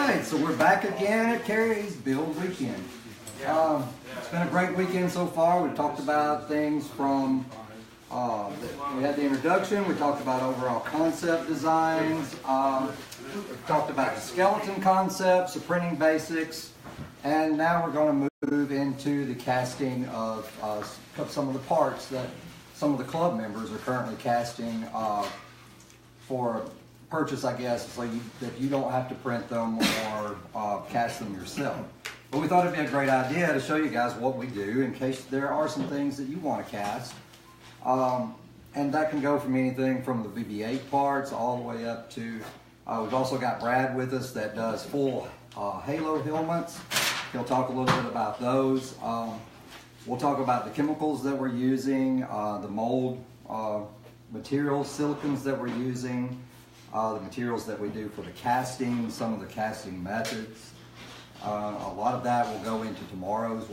right, so we're back again at Carrie's Build Weekend. It's been a great weekend so far. We've talked about things from, we had the introduction, we talked about overall concept designs, we talked about the skeleton concepts, the printing basics, and now we're going to move into the casting of some of the parts that some of the club members are currently casting for purchase, I guess, so that you don't have to print them or cast them yourself. But we thought it'd be a great idea to show you guys what we do in case there are some things that you want to cast. And that can go from anything from the BB-8 parts all the way up to, we've also got Brad with us that does full halo helmets. He'll talk a little bit about those. We'll talk about the chemicals that we're using, the mold materials, silicones that we're using, the materials that we do for the casting, some of the casting methods. A lot of that will go into tomorrow's.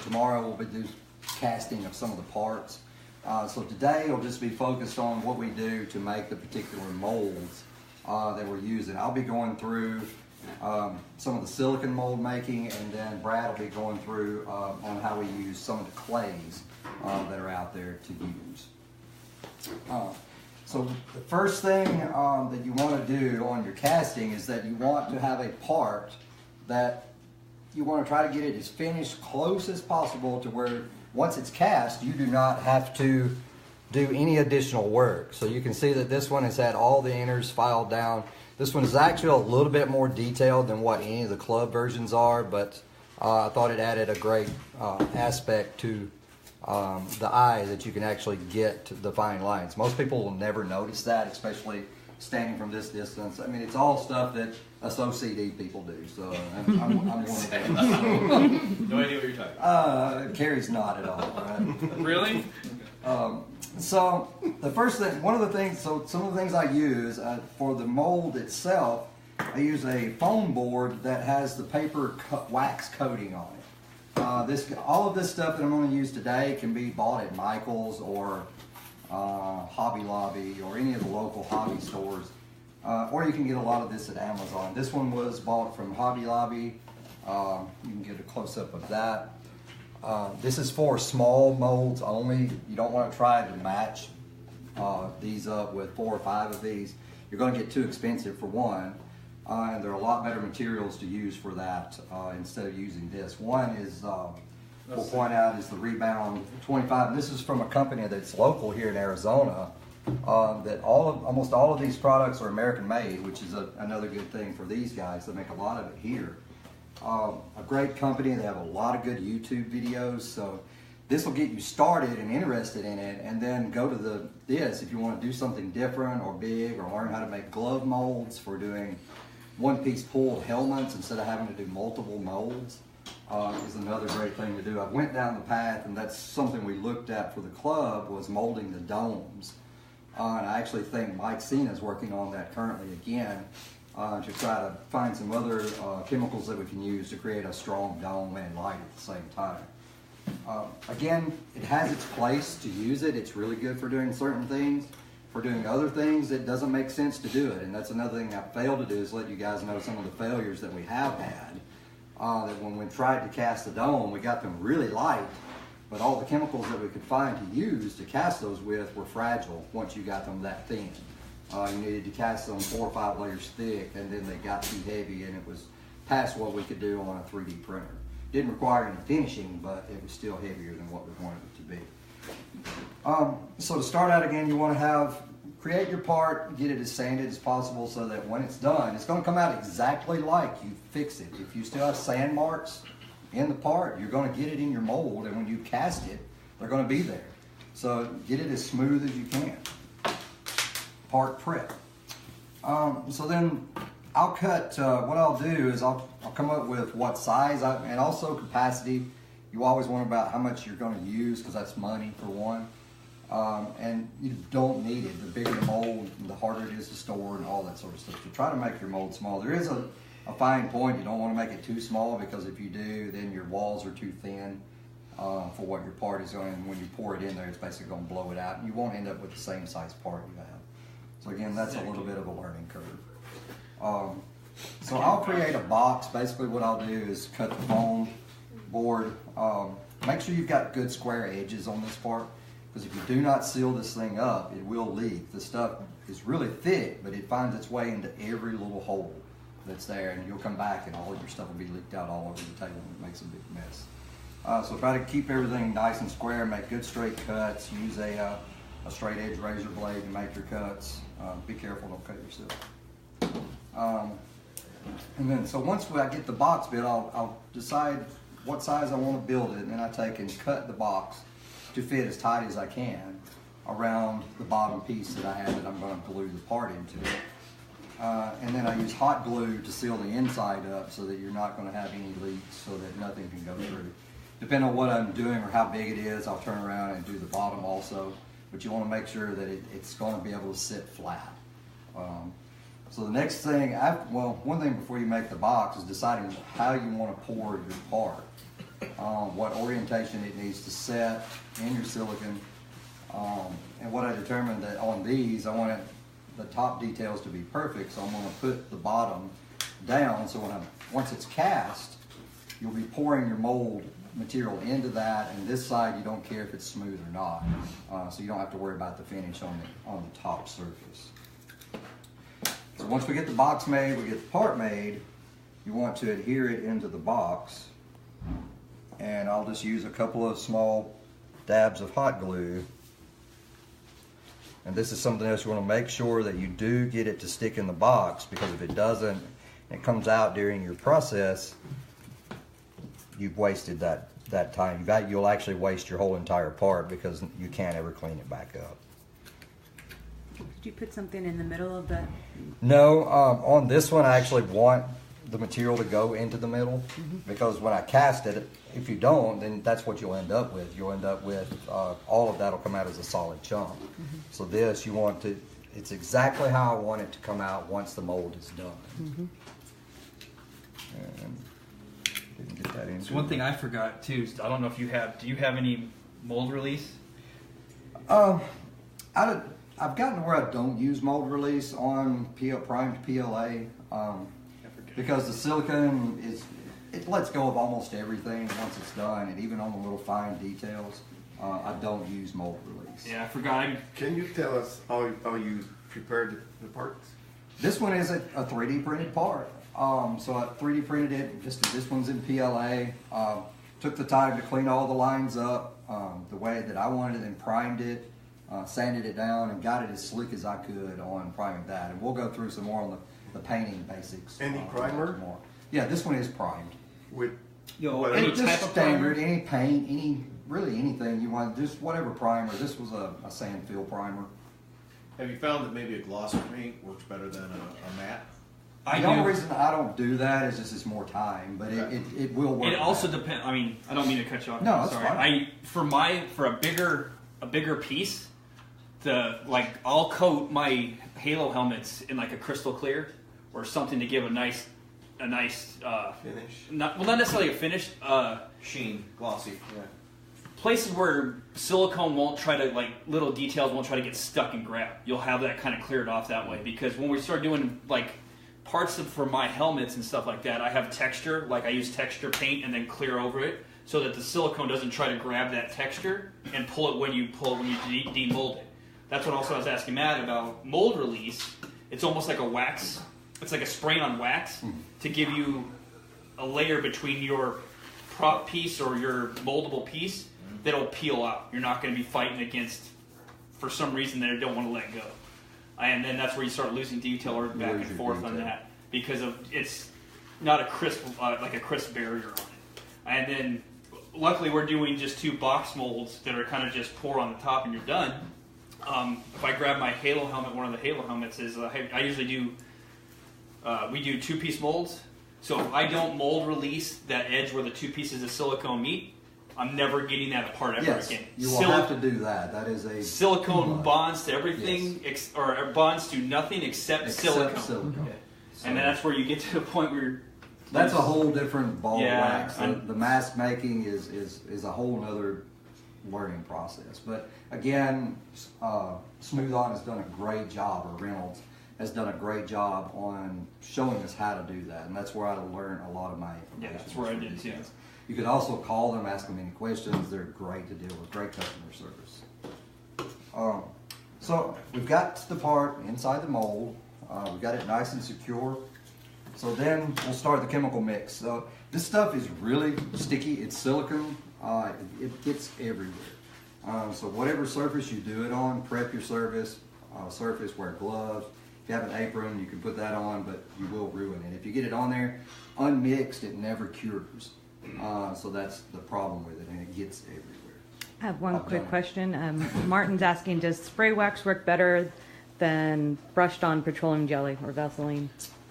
Tomorrow we'll do casting of some of the parts. So today will just be focused on what we do to make the particular molds that we're using. I'll be going through some of the silicone mold making, and then Brad will be going through on how we use some of the clays that are out there to use. So the first thing that you want to do on your casting is that you want to have a part that you want to try to get it as finished close as possible to where once it's cast you do not have to do any additional work. So you can see that this one has had all the inners filed down. This one is actually a little bit more detailed than what any of the club versions are, but I thought it added a great aspect to the eye that you can actually get to the fine lines. Most people will never notice that, especially standing from this distance. I mean, it's all stuff that us OCD people do, so I'm one of them. No idea what you're talking about. Carrie's not at all. Right? Really? So the first thing, some of the things I use for the mold itself, I use a foam board that has the paper wax coating on it. All of this stuff that I'm going to use today can be bought at Michael's or Hobby Lobby or any of the local hobby stores, or you can get a lot of this at Amazon. This one was bought from Hobby Lobby. You can get a close-up of that. This is for small molds only. You don't want to try to match these up with 4 or 5 of these. You're going to get too expensive for one. And there are a lot better materials to use for that instead of using this. One is, we'll point out, is the Rebound 25. And this is from a company that's local here in Arizona. That almost all of these products are American made, which is another good thing for these guys. They make a lot of it here. A great company. They have a lot of good YouTube videos. So this will get you started and interested in it, and then go to this if you want to do something different or big, or learn how to make glove molds for doing one-piece pulled helmets instead of having to do multiple molds. Is another great thing to do. I went down the path, and that's something we looked at for the club, was molding the domes. And I actually think Mike Cena's working on that currently again to try to find some other chemicals that we can use to create a strong dome and light at the same time. Again, it has its place to use it. It's really good for doing certain things. For doing other things, it doesn't make sense to do it. And that's another thing I failed to do, is let you guys know some of the failures that we have had. That when we tried to cast the dome, we got them really light, but all the chemicals that we could find to use to cast those with were fragile once you got them that thin. You needed to cast them 4 or 5 layers thick, and then they got too heavy, and it was past what we could do on a 3D printer. Didn't require any finishing, but it was still heavier than what we wanted it to be. So to start out again, you want to create your part, get it as sanded as possible so that when it's done, it's going to come out exactly like you fix it. If you still have sand marks in the part, you're going to get it in your mold, and when you cast it, they're going to be there. So get it as smooth as you can. Part prep. So then I'll cut, what I'll do is I'll come up with what size and also capacity. You always want about how much you're going to use, because that's money for one. And you don't need it. The bigger the mold, the harder it is to store and all that sort of stuff. So try to make your mold small. There is a fine point. You don't want to make it too small, because if you do, then your walls are too thin for what your part is going. And when you pour it in there, it's basically going to blow it out, and you won't end up with the same size part you have. So again, that's a little bit of a learning curve. So I'll create a box. Basically what I'll do is cut the foam board. Make sure you've got good square edges on this part, because if you do not seal this thing up, it will leak. The stuff is really thick, but it finds its way into every little hole that's there, and you'll come back and all of your stuff will be leaked out all over the table, and it makes a big mess. So try to keep everything nice and square, make good straight cuts, use a straight edge razor blade to make your cuts. Be careful, don't cut yourself. And then, so once I get the box built, I'll decide what size I want to build it, and then I take and cut the box to fit as tight as I can around the bottom piece that I have that I'm going to glue the part into. And then I use hot glue to seal the inside up so that you're not going to have any leaks, so that nothing can go through. Depending on what I'm doing or how big it is, I'll turn around and do the bottom also. But you want to make sure that it's going to be able to sit flat. So the next thing, one thing before you make the box is deciding how you want to pour your part. What orientation it needs to set in your silicone. And what I determined that on these, I wanted the top details to be perfect, so I'm going to put the bottom down, so once it's cast, you'll be pouring your mold material into that, and this side you don't care if it's smooth or not, so you don't have to worry about the finish on the top surface. So once we get the box made, we get the part made, you want to adhere it into the box, and I'll just use a couple of small dabs of hot glue. And this is something else you want to make sure that you do get it to stick in the box, because if it doesn't, and it comes out during your process, you've wasted that time. You'll actually waste your whole entire part because you can't ever clean it back up. Did you put something in the middle of that? No, on this one I actually want the material to go into the middle, because when I cast it, if you don't, then that's what you'll end up with. You'll end up with all of that will come out as a solid chunk. So this, you want to, it's exactly how I want it to come out once the mold is done. And didn't get that in. So one thing I forgot too, I don't know if you have, do you have any mold release? I've gotten to where I don't use mold release on primed PLA, because the silicone it lets go of almost everything once it's done, and even on the little fine details, I don't use mold release. Yeah, I forgot. Can you tell us how you prepared the parts? This one is a 3D printed part. So I 3D printed it, this one's in PLA. Took the time to clean all the lines up the way that I wanted it, and primed it, sanded it down, and got it as slick as I could on priming that. And we'll go through some more on the painting basics. Any primer? Yeah, this one is primed. With Any Just type of standard, primer? any paint, really anything you want, just whatever primer. This was a sand fill primer. Have you found that maybe a glossy paint works better than a matte? The only reason I don't do that is just it's more time, but it will work. It also better. depends. I mean, I don't mean to cut you off. No, that's sorry. fine. For a bigger piece, I'll coat my Halo helmets in like a crystal clear or something to give a nice finish? not necessarily a finish. Sheen, glossy. Yeah. Places where silicone won't try to, little details won't try to get stuck and grab. You'll have that kind of cleared off that way, because when we start doing parts for my helmets and stuff like that, I have texture, I use texture paint and then clear over it so that the silicone doesn't try to grab that texture and pull it when you demold it. That's what also I was asking Matt about mold release. It's almost like a wax. It's like a spray on wax to give you a layer between your prop piece or your moldable piece that'll peel out. You're not going to be fighting against, for some reason, they don't want to let go. And then that's where you start losing detail or back and forth on that, because it's not a crisp, like a crisp barrier on it. And then, luckily, we're doing just 2 box molds that are kind of just pour on the top and you're done. If I grab my Halo helmet, one of the Halo helmets is I usually do. We do 2-piece molds. So if I don't mold release that edge where the 2 pieces of silicone meet, I'm never getting that apart ever again. You will have to do that. That is a silicone bonds to everything, or bonds to nothing except silicone. Okay. So, and then that's where you get to the point where that's a whole different ball of wax. The mask making is a whole other learning process. But again, Smooth On has done a great job, or Reynolds has done a great job on showing us how to do that, and that's where I learned a lot of my Yeah, information. that's where I did too. You could also call them, ask them any questions. They're great to deal with, great customer service. So we've got the part inside the mold. We've got it nice and secure. So then we'll start the chemical mix. So this stuff is really sticky. It's silicone. It gets everywhere. So whatever surface you do it on, prep your surface, wear gloves. If you have an apron, you can put that on, but you will ruin it. If you get it on there unmixed, it never cures. So that's the problem with it, and it gets everywhere. I have one I've quick done it. question. Martin's asking, does spray wax work better than brushed on petroleum jelly or Vaseline?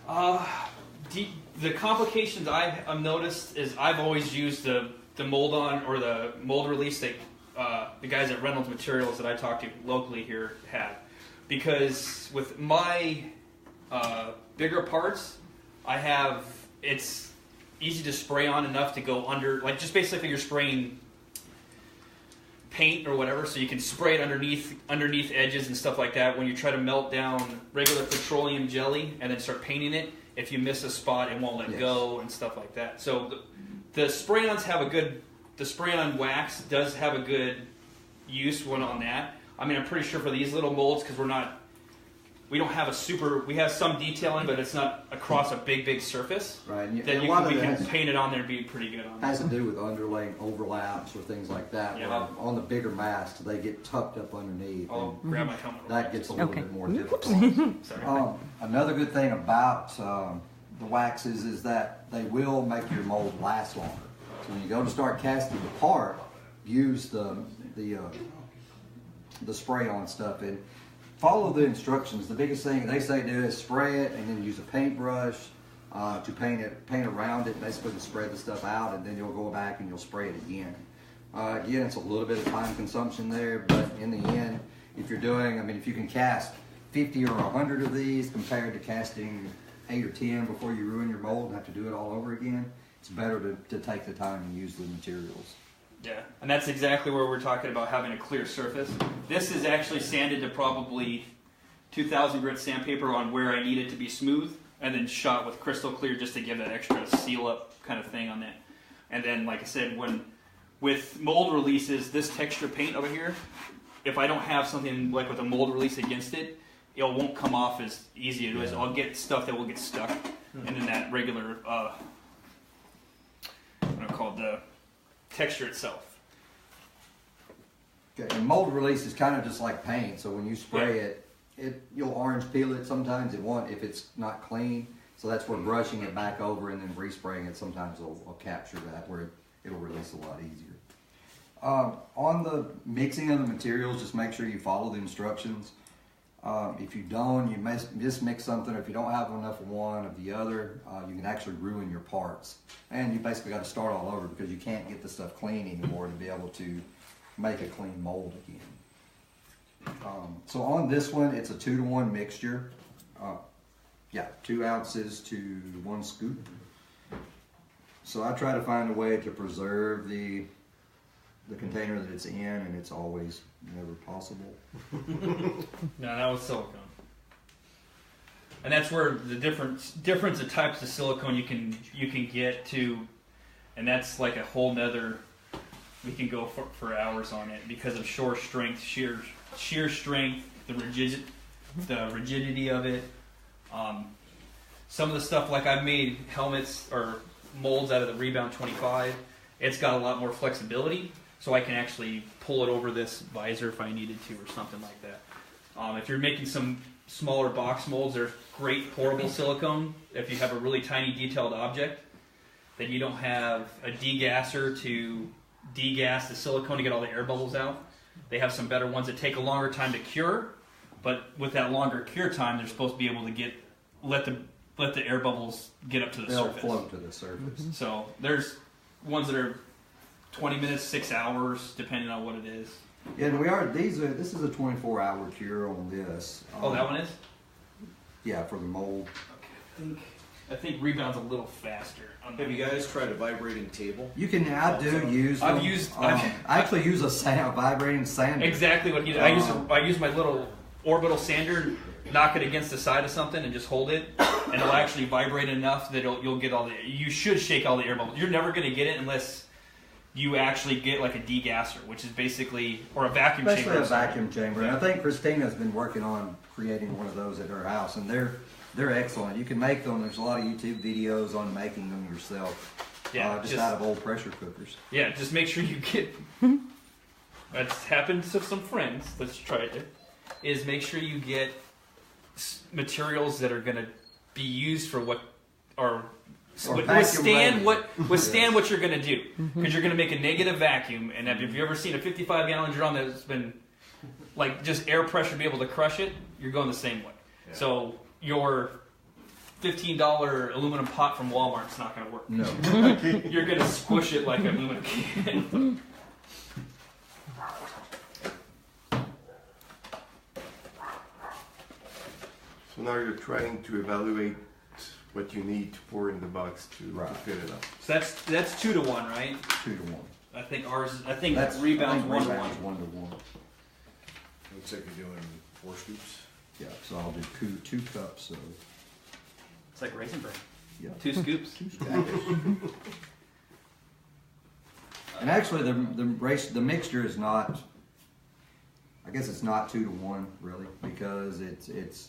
The complications I've noticed is I've always used the mold on or the mold release that the guys at Reynolds Materials that I talk to locally here have. Because with my bigger parts, it's easy to spray on enough to go under, like just basically you're spraying paint or whatever, so you can spray it underneath edges and stuff like that. When you try to melt down regular petroleum jelly and then start painting it, if you miss a spot, it won't let go and stuff like that. So the spray-ons the spray-on wax does have a good use one on that. I mean, I'm pretty sure for these little molds, because we have some detailing, but it's not across a big surface. Right. Then we can paint it on there and be pretty good on Has it. to do with underlaying overlaps or things like that. Yeah. Where on the bigger masks, they get tucked up underneath. I'll grab my helmet. That gets a little Okay. bit more difficult. Sorry. Another good thing about the waxes is that they will make your mold last longer. So when you go to start casting the part, use the spray-on stuff and follow the instructions. The biggest thing they say do is spray it and then use a paintbrush to paint around it, basically to spread the stuff out, and then you'll go back and you'll spray it again. Again, it's a little bit of time consumption there, but in the end, if you can cast 50 or 100 of these compared to casting 8 or 10 before you ruin your mold and have to do it all over again, it's better to take the time and use the materials. Yeah, and that's exactly where we're talking about having a clear surface. This is actually sanded to probably 2,000 grit sandpaper on where I need it to be smooth, and then shot with crystal clear just to give that extra seal up kind of thing on that. And then, like I said, with mold releases, this texture paint over here, if I don't have something like with a mold release against it, it won't come off as easy as I'll get stuff that will get stuck. And then that regular, the texture itself. Okay, and mold release is kind of just like paint, so when you spray you'll orange peel it sometimes. It won't if it's not clean, so that's where brushing it back over and then respraying it sometimes will capture that, where it'll release a lot easier. On the mixing of the materials, just make sure you follow the instructions. If you don't, you just mix something. If you don't have enough of one of the other, you can actually ruin your parts. And you basically got to start all over because you can't get the stuff clean anymore to be able to make a clean mold again. So on this one, it's a 2-to-1 mixture. 2 ounces to 1 scoop. So I try to find a way to preserve the container that it's in, and it's always never possible. No, that was silicone. And that's where the difference of types of silicone you can get to, and that's like a whole nother. We can go for hours on it because of shear strength, the rigidity of it. Some of the stuff, like I've made helmets or molds out of the Rebound 25. It's got a lot more flexibility, so I can actually pull it over this visor if I needed to or something like that. If you're making some smaller box molds, there's great pourable silicone. If you have a really tiny detailed object, then you don't have a degasser to degas the silicone to get all the air bubbles out. They have some better ones that take a longer time to cure, but with that longer cure time, they're supposed to be able to let the air bubbles get up to the They'll surface. float to the surface. So there's ones that are 20 minutes, 6 hours, depending on what it is. Yeah, and this is a 24-hour cure on this. Oh, that one is? Yeah, for the mold. Okay, I think Rebound's a little faster. Have you guys tried a vibrating table? You can. I I've used. I actually use a vibrating sander. Exactly what he did. I use my little orbital sander, knock it against the side of something and just hold it, and it'll actually vibrate enough that you'll get all the. You should shake all the air bubbles. You're never going to get it unless you actually get like a degasser, which is basically, or a vacuum chamber. Especially a vacuum chamber. And I think Christina's been working on creating one of those at her house, and they're excellent. You can make them. There's a lot of YouTube videos on making them yourself. Yeah, just out of old pressure cookers. Yeah, just make sure you get. That's happened to some friends. Let's try it. Is make sure you get materials that are going to be used for what are withstand what you're going to do, because you're going to make a negative vacuum. And if you've ever seen a 55-gallon drum that's been like just air pressure be able to crush it, you're going the same way. Yeah. So your $15 aluminum pot from Walmart's not going to work. No, you're going to squish it like an aluminum can. So now you're trying to evaluate what you need to pour in the box to fit it up. So that's 2 to 1, right? 2 to 1. I think ours. I think That's rebounds 1 to 1. 1 to 1. Looks like you're doing 4 scoops. Yeah, so I'll do two cups of. It's like raisin bread. Yeah. 2 scoops. 2 scoops. And actually, the mixture is not. I guess it's not 2 to 1 really, because it's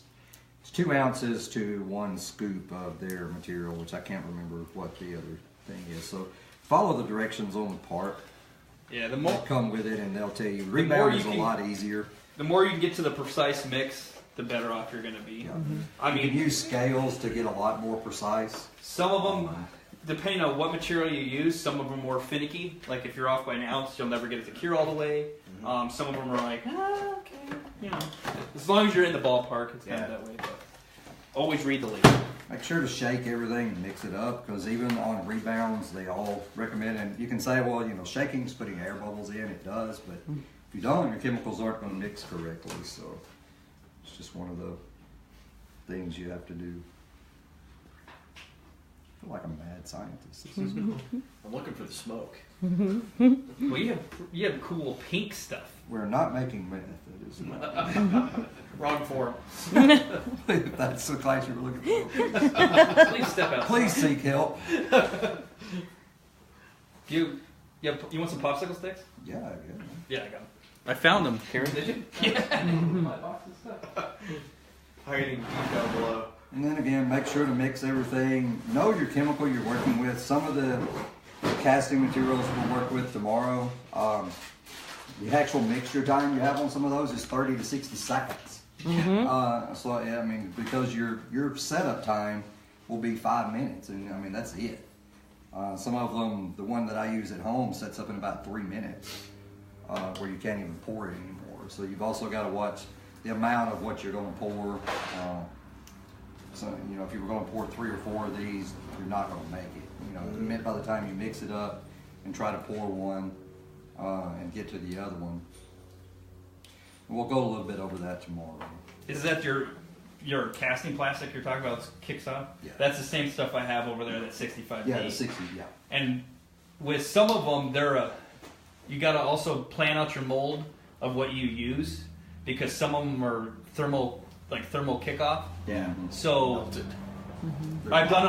2 ounces to 1 scoop of their material, which I can't remember what the other thing is. So follow the directions on the part. Yeah, the They'll more come with it, and they'll tell you. Rebound is a lot easier. The more you can get to the precise mix, the better off you're going to be. Yeah. I You mean, can use scales to get a lot more precise. some of them, depending on what material you use, some of them are more finicky. Like if you're off by an ounce, you'll never get it to cure all the way. Some of them are like, okay, you know. As long as you're in the ballpark, it's kind of that way. But always read the label. Make sure to shake everything and mix it up, because even on rebounds, they all recommend, and you can say, well, you know, shaking is putting air bubbles in, it does, but if you don't, your chemicals aren't going to mix correctly, so it's just one of the things you have to do. I feel like I'm a mad scientist. This is cool. I'm looking for the smoke. Well, you have cool pink stuff. We're not making meth. That is not. Wrong form. If that's the class you were looking for. Please step out. Please seek help. You want some popsicle sticks? Yeah, yeah. Yeah, I got them. I found them. Karen, did you? Yeah. My box of stuff. Hiding deep down below. And then again, make sure to mix everything. Know your chemical you're working with. Some of the casting materials we'll work with tomorrow, the actual mixture time you have on some of those is 30 to 60 seconds. So yeah, I mean, because your setup time will be 5 minutes, and I mean that's it. Some of them, the one that I use at home, sets up in about 3 minutes, where you can't even pour it anymore. So you've also got to watch the amount of what you're going to pour. So, you know, if you were going to pour 3 or 4 of these, you're not going to make it. You know, by the time you mix it up and try to pour one and get to the other one. We'll go a little bit over that tomorrow. Is that your casting plastic you're talking about kicks off? Yeah. That's the same stuff I have over there, that 65D. Yeah, the 60, yeah. And with some of them, you got to also plan out your mold of what you use, because some of them are thermal kickoff. Yeah. So I've done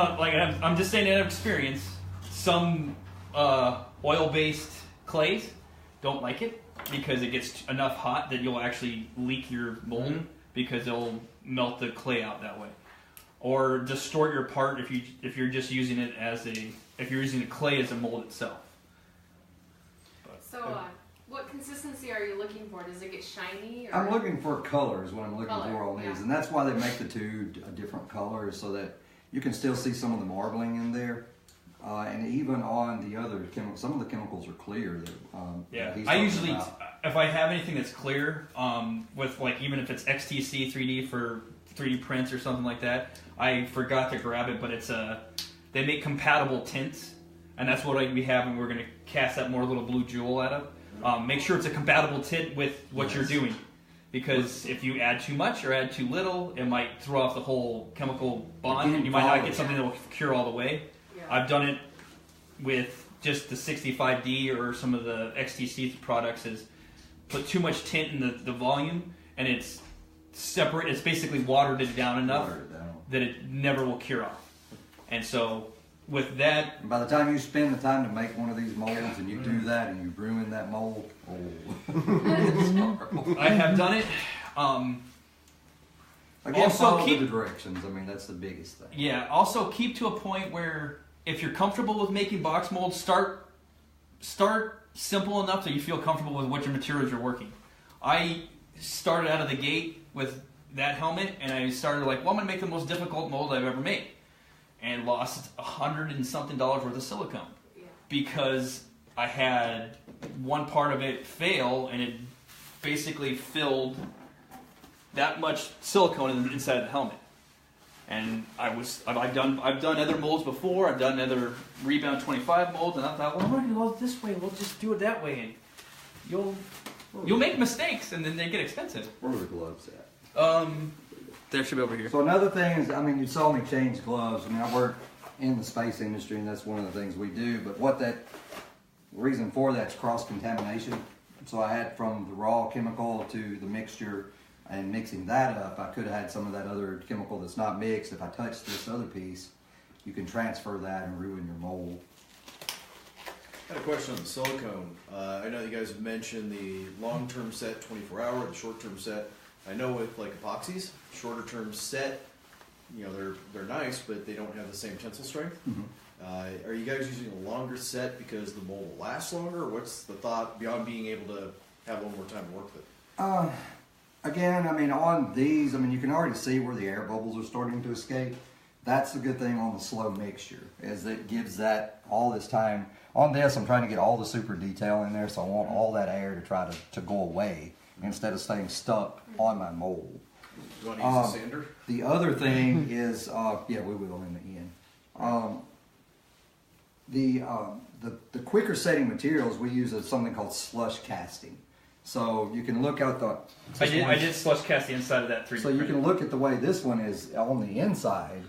I'm just saying out of experience. Some oil-based clays don't like it because it gets enough hot that you'll actually leak your mold because it'll melt the clay out that way, or distort your part if you're just using it if you're using the clay as a mold itself. So, what consistency are you looking for? Does it get shiny? Or? I'm looking for colors when I'm looking for on these, yeah. and that's why they make the 2 different colors, so that you can still see some of the marbling in there. And even on the other chemicals, some of the chemicals are clear. That, I usually, if I have anything that's clear, with like even if it's XTC 3D for 3D prints or something like that, I forgot to grab it, but they make compatible tints, and that's what we have, and we're going to cast that more little blue jewel out of. Make sure it's a compatible tint with what you're doing, because if you add too much or add too little, it might throw off the whole chemical bond, and you might not get something that will cure all the way. Yeah. I've done it with just the 65D or some of the XTC products, is put too much tint in the volume, and it's separate. It's basically watered it down enough Water it down. that it never will cure off. And so with that, And by the time you spend the time to make one of these molds and you do that and you ruin that mold, it's horrible. I have done it. Again, Also follow keep- the directions. I mean, that's the biggest thing. Yeah. Also, keep to a point where if you're comfortable with making box molds, start simple enough that you feel comfortable with what your materials you're working. I started out of the gate with that helmet, and I started like, well, I'm gonna make the most difficult mold I've ever made, and lost $100 and something worth of silicone because I had one part of it fail, and it basically filled that much silicone inside of the helmet. And I've done other molds before. I've done other Rebound 25 molds, and I thought, well, I'm gonna go this way. We'll just do it that way, and you'll make mistakes, and then they get expensive. Where are the gloves at? There should be over here. So another thing is, I mean, you saw me change gloves. I mean, I work in the space industry, and that's one of the things we do. But what that reason for that's cross-contamination. So I had from the raw chemical to the mixture, and mixing that up, I could have had some of that other chemical that's not mixed. If I touch this other piece, you can transfer that and ruin your mold. I had a question on the silicone. I know you guys have mentioned the long-term set, 24-hour, the short-term set. I know with like epoxies, shorter-term set, you know, they're nice, but they don't have the same tensile strength. Are you guys using a longer set because the mold will last longer, or what's the thought beyond being able to have one more time to work with it? Again, I mean, on these, I mean, you can already see where the air bubbles are starting to escape. That's the good thing on the slow mixture, is it gives that all this time. On this, I'm trying to get all the super detail in there, so I want all that air to try to go away instead of staying stuck on my mold. Do you want to use a sander? The other thing is, yeah, we will in the end. The quicker setting materials, we use something called slush casting. So you can look out the. I did slush cast the inside of that 3D So you printer. can look at the way this one is on the inside.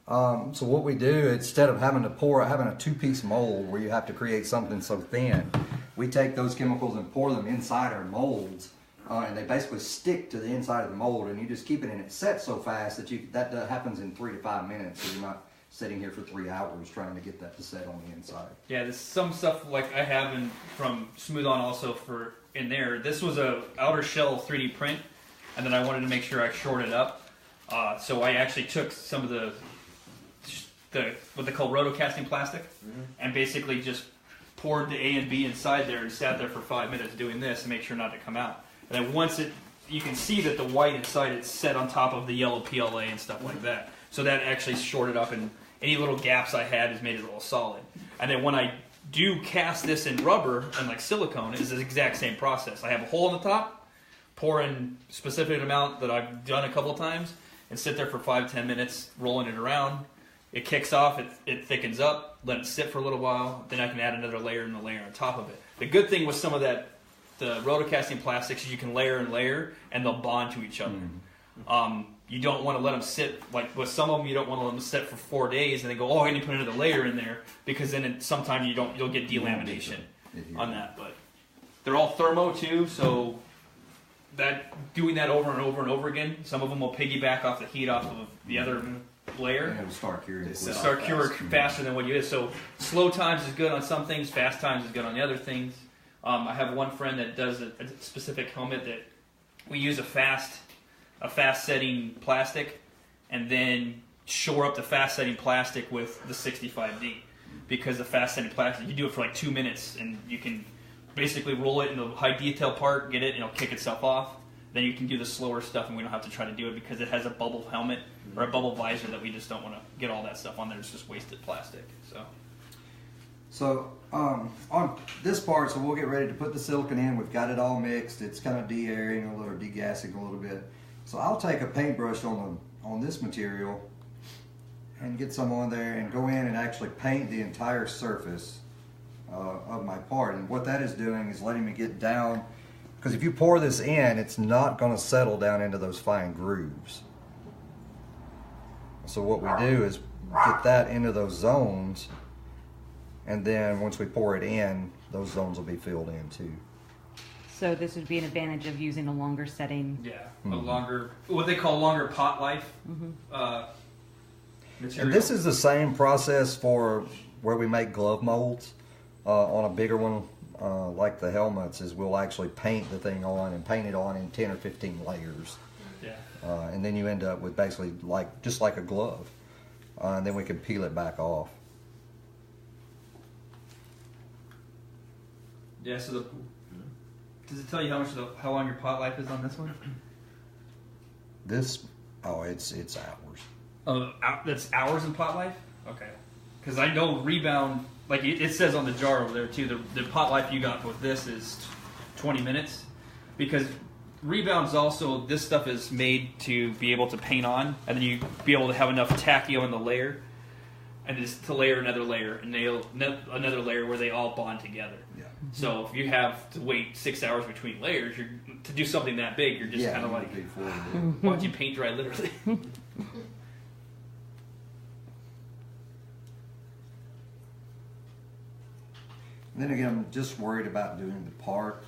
So what we do, instead of having a 2-piece mold where you have to create something so thin, we take those chemicals and pour them inside our molds, and they basically stick to the inside of the mold, and you just keep it, and it sets so fast that that happens in 3 to 5 minutes, so you're not sitting here for 3 hours trying to get that to set on the inside. Yeah, there's some stuff like I have from Smooth On also for in there. This was a outer shell 3D print, and then I wanted to make sure I shored it up. So I actually took some of the what they call rotocasting plastic, and basically just poured the A and B inside there and sat there for 5 minutes doing this to make sure not to come out. And then once you can see that the white inside it's set on top of the yellow PLA and stuff like that. So that actually shored it up, and any little gaps I had has made it all solid. And then when I do cast this in rubber and like silicone, it's the exact same process. I have a hole in the top, pour in a specific amount that I've done a couple of times, and sit there for 5-10 minutes rolling it around. It kicks off, it thickens up, let it sit for a little while, then I can add another layer and a layer on top of it. The good thing with some of the rotocasting plastics is you can layer and layer, and they'll bond to each other. You don't want to let them sit, like with some of them you don't want to let them sit for 4 days and then go, oh, I need to put another layer in there, because then sometimes you'll get delamination on that. But they're all thermo too, so doing that over and over and over again, some of them will piggyback off the heat off of the other layer. And it'll start curing. Start curing faster than what you is. So slow times is good on some things, fast times is good on the other things. I have one friend that does a specific helmet that we use a fast setting plastic, and then shore up the fast setting plastic with the 65D, because the fast setting plastic, you do it for like 2 minutes, and you can basically roll it in the high detail part, get it, and it'll kick itself off. Then you can do the slower stuff, and we don't have to try to do it because it has a bubble helmet or a bubble visor that we just don't want to get all that stuff on there. It's just wasted plastic. So on this part, so we'll get ready to put the silicone in. We've got it all mixed. It's kind of de-airing a little, or degassing a little bit. So I'll take a paintbrush on this material and get some on there and go in and actually paint the entire surface of my part. And what that is doing is letting me get down, because if you pour this in, it's not going to settle down into those fine grooves. So what we do is get that into those zones, and then once we pour it in, those zones will be filled in too. So this would be an advantage of using a longer setting. Yeah, a longer, what they call longer pot life material. And this is the same process for where we make glove molds. On a bigger one, like the helmets, is we'll actually paint the thing on and paint it on in 10 or 15 layers. Yeah. And then you end up with basically just like a glove. And then we can peel it back off. Yeah. So does it tell you how long your pot life is on this one? This, it's hours. Oh, that's hours in pot life. Okay. Because I know rebound, like it says on the jar over there too. The pot life you got with this is 20 minutes, because rebounds also, this stuff is made to be able to paint on, and then you be able to have enough tacky on the layer, and just to layer another layer and nail another layer where they all bond together. Yeah. So if you have to wait 6 hours between layers, to do something that big, you're just kind of like, why don't you paint dry literally? Then again, I'm just worried about doing the part,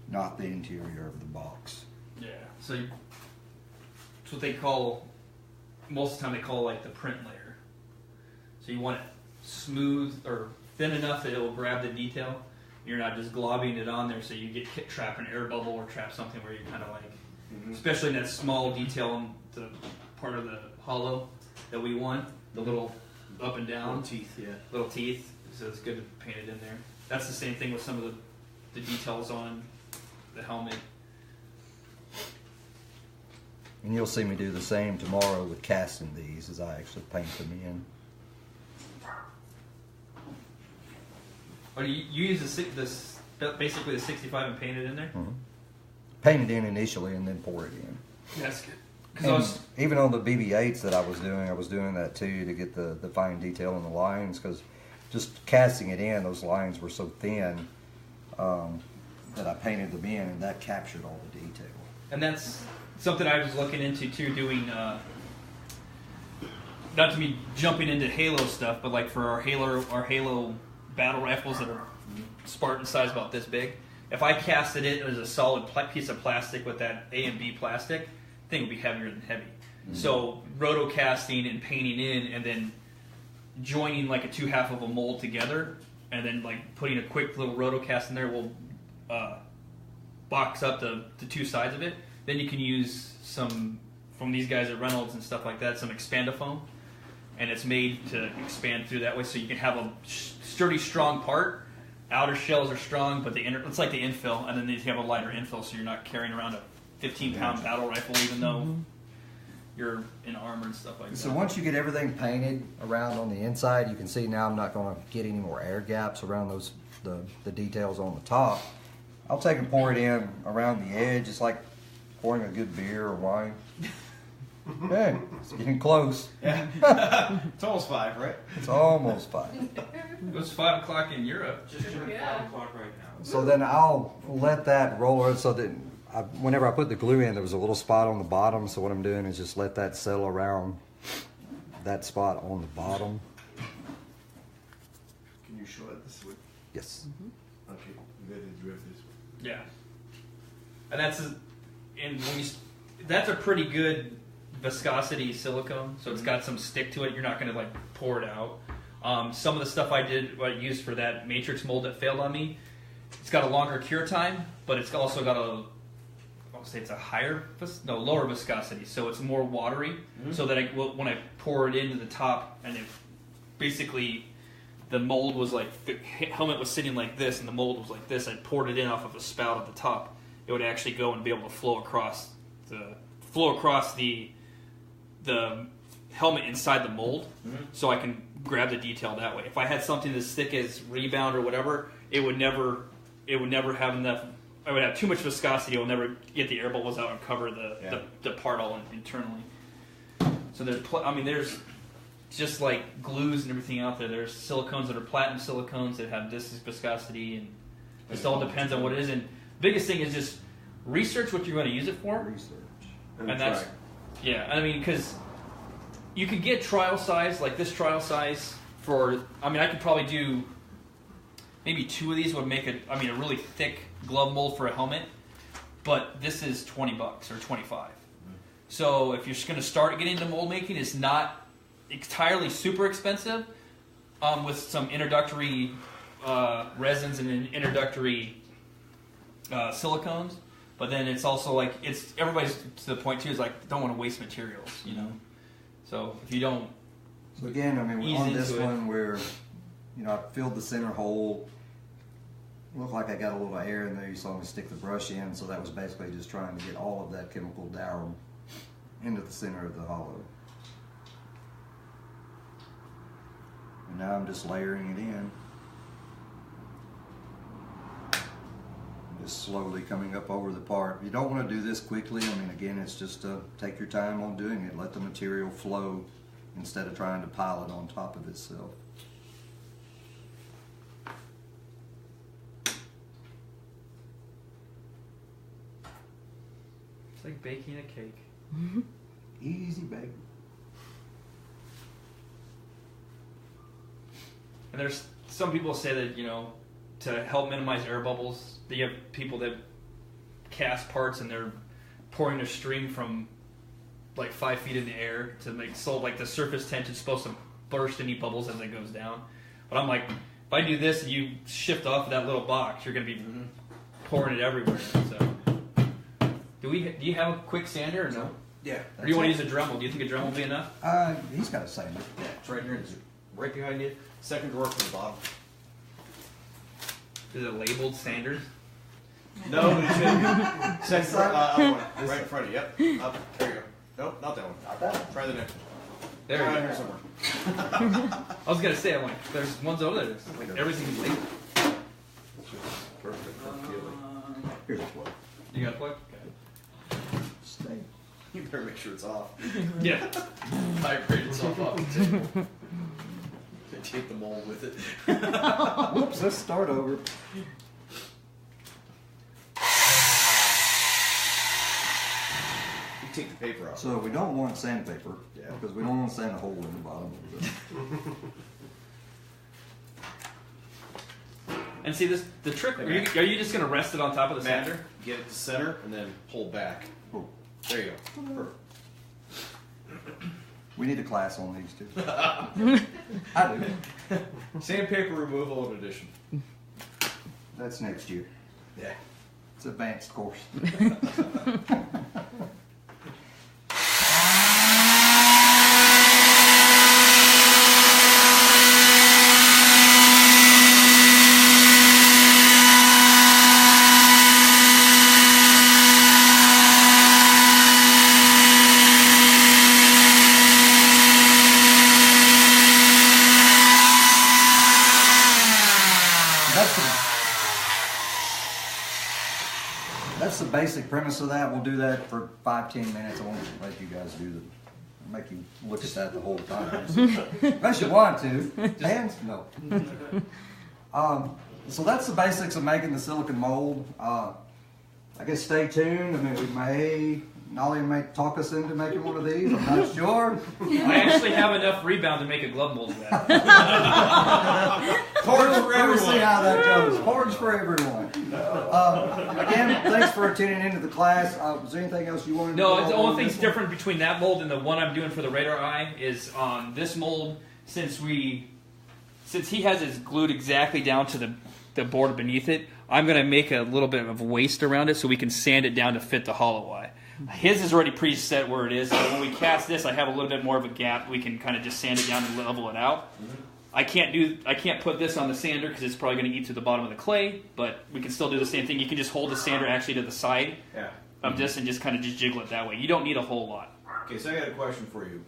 not the interior of the box. Yeah. So it's what they call, most of the time they call like the print layer. So you want it smooth or thin enough that it will grab the detail. You're not just globbing it on there so you get trapped an air bubble or trap something where you kind of like, especially in that small detail on the part of the hollow that we want, the little up and down. Little teeth, yeah. Little teeth, so it's good to paint it in there. That's the same thing with some of the details on the helmet. And you'll see me do the same tomorrow with casting these as I actually paint them in. Or you use basically the 65 and paint it in there? Paint it in initially and then pour it in. That's good. And even on the BB-8s that I was doing that too to get the fine detail in the lines, because just casting it in, those lines were so thin that I painted them in, and that captured all the detail. And that's something I was looking into too, doing, not to be jumping into Halo stuff, but like for our Halo battle rifles that are Spartan size about this big, if I casted it as a solid piece of plastic with that A and B plastic, the thing would be heavier than heavy. So roto casting and painting in, and then joining like a 2/2 of a mold together, and then like putting a quick little roto cast in there will box up the two sides of it. Then you can use some from these guys at Reynolds and stuff like that, some expandofoam, and it's made to expand through that way, so you can have a sturdy, strong part. Outer shells are strong, but it's like the infill, and then you have a lighter infill, so you're not carrying around a 15-pound battle rifle, even though you're in armor and stuff like that. So once you get everything painted around on the inside, you can see now I'm not going to get any more air gaps around the details on the top. I'll take and pour it in around the edge. It's like pouring a good beer or wine. Hey, it's getting close. Yeah. It's almost 5, right? It's almost 5. It was 5 o'clock in Europe. Just turned Yeah. 5 o'clock right now. So then I'll let that roll so that whenever I put the glue in, there was a little spot on the bottom. So what I'm doing is just let that settle around that spot on the bottom. Can you show it this way? Yes. Okay, let it drift this way. Yeah, and that's a pretty good viscosity silicone, so it's got some stick to it. You're not going to like pour it out. Some of the stuff I used for that matrix mold that failed on me, it's got a longer cure time, but it's also got it's a lower viscosity, so it's more watery. So that when I pour it into the top, and basically the mold was like, the helmet was sitting like this, and the mold was like this. I poured it in off of a spout at the top. It would actually go and be able to flow across the helmet inside the mold, so I can grab the detail that way. If I had something as thick as Rebound or whatever, it would never have enough. I would have too much viscosity. It will never get the air bubbles out and cover the part all internally. So there's just like glues and everything out there. There's silicones that are platinum silicones that have this viscosity, and it just all depends on what it is. And biggest thing is just research what you're going to use it for. Research. And that's, yeah, I mean, because you can get trial size, like this trial size for, I mean, I could probably do maybe 2 of these would make a really thick glove mold for a helmet. But this is $20 or $25. So if you're just going to start getting into mold making, it's not entirely super expensive. With some introductory resins and introductory silicones, but then it's also like everybody's to the point too is like don't want to waste materials, you know. So if you don't, so again, I mean, ease on this into it. one where I filled the center hole. Looked like I got a little air in there. You saw me stick the brush in, so that was basically just trying to get all of that chemical down into the center of the hollow. And now I'm just layering it in. Just slowly coming up over the part. You don't want to do this quickly. I mean, again, it's just take your time on doing it. Let the material flow instead of trying to pile it on top of itself. it's like baking a cake. Easy, baby. And there's some people say that to help minimize air bubbles, that you have people that cast parts and they're pouring a stream from like 5 feet in the air to make so like the surface tension's supposed to burst any bubbles as it goes down. But I'm like, if I do this and you shift off that little box, you're gonna be pouring it everywhere. So, do you have a quick sander or no? Yeah. Or do you want to use a Dremel? Do you think a Dremel will be enough? He's got a sander. Yeah, it's right here. It's right behind you. Second drawer from the bottom. Is it labeled sanders? No, but it should be. Second drawer, up one. Right in front of you. Yep. Up. There you go. Nope, not that one. Not that one. Try the next one. There you Right go. here somewhere. I was gonna say, I'm like, there's ones over there. It's like everything's labeled. It's just perfect for feeling. Here's a plug. You got a plug? Stay. You better make sure it's off. Yeah. Vibrate itself off the table. Take the mold with it. Whoops, let's start over. You take the paper off. So we don't want sandpaper, Yeah. because we don't want to sand a hole in the bottom of it. And see this, the trick. Are you just gonna rest it on top of the Matt, sander? get it to center and then pull back. Oh, There you go. Perfect. we need a class on these too. I do. Sandpaper removal and addition. That's next year. Yeah. It's an advanced course. That's the basic premise of that. We'll do that for 5-10 minutes. I won't let you guys do make you look at that the whole time. Unless you want to. Hands? No. So that's the basics of making the silicone mold. I guess stay tuned. I mean, Nolly may talk us into making one of these. I'm not sure. I actually have enough rebound to make a glove mold of that. Cords for everyone. We'll see how that goes. Cords for everyone. Again, thanks for tuning into the class. Was there anything else you wanted to No, go the over only on thing's this one? different between that mold and the one I'm doing for the radar eye is on this mold, since he has it glued exactly down to the board beneath it, I'm going to make a little bit of waste around it so we can sand it down to fit the hollow eye. His is already preset where it is, so when we cast this, I have a little bit more of a gap. We can kind of just sand it down and level it out. I can't put this on the sander because it's probably going to eat to the bottom of the clay, but we can still do the same thing. You can just hold the sander actually to the side of this and just kind of just jiggle it that way. You don't need a whole lot. Okay, so I got a question for you.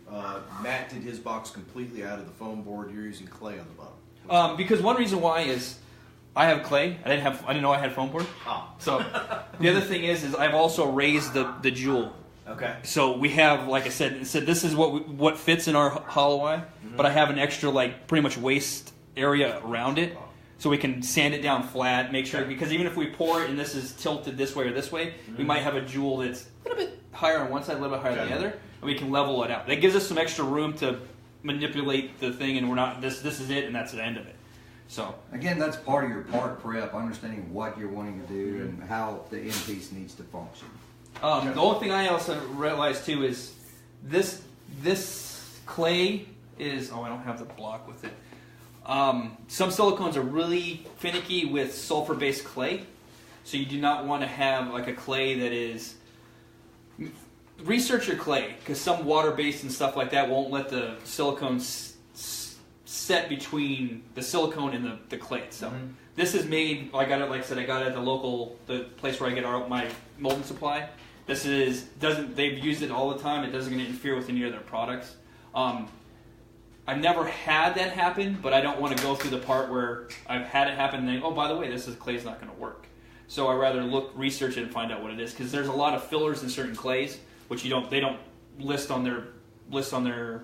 Matt did his box completely out of the foam board. You're using clay on the bottom. Because one reason why is I have clay. I didn't know I had foam board. Ah. So the other thing is I've also raised the jewel. Okay. So we have, like I said, this is what fits in our hollow eye, but I have an extra pretty much waist area around it, so we can sand it down flat. Make sure, because even if we pour it and this is tilted this way or this way, we might have a jewel that's a little bit higher on one side, a little bit higher on the other, and we can level it out. That gives us some extra room to manipulate the thing, and we're not this is it and that's the end of it. So Again, that's part of your part prep, understanding what you're wanting to do and how the end piece needs to function. the only thing I also realized too is this clay is, I don't have the block with it. Some silicones are really finicky with sulfur-based clay, so you do not want to have like a clay that is. Research your clay, because some water-based and stuff like that won't let the silicone set between the silicone and the clay itself. This is made. I got it. Like I said, I got it at the place where I get my molding supply. They've used it all the time. It doesn't interfere with any of their products. I've never had that happen, but I don't want to go through the part where I've had it happen and think, oh, by the way, this clay's not going to work. So I rather research it and find out what it is, because there's a lot of fillers in certain clays, which they don't list on their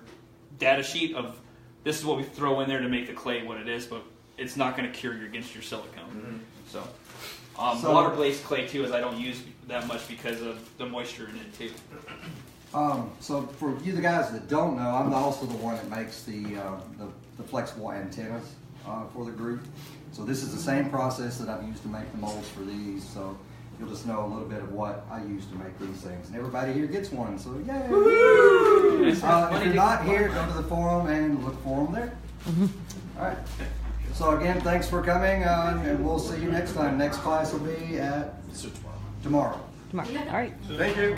data sheet of this is what we throw in there to make the clay what it is, but it's not going to cure you against your silicone. So water-based clay too, is I don't use that much because of the moisture in it too. So for you, the guys that don't know, I'm also the one that makes the flexible antennas for the group. So this is the same process that I've used to make the molds for these. So you'll just know a little bit of what I use to make these things. And everybody here gets one, so yay! If you're not here, go to the forum and look for them there. All right. So again, thanks for coming, and we'll see you next time. Next class will be at tomorrow. All right. Thank you.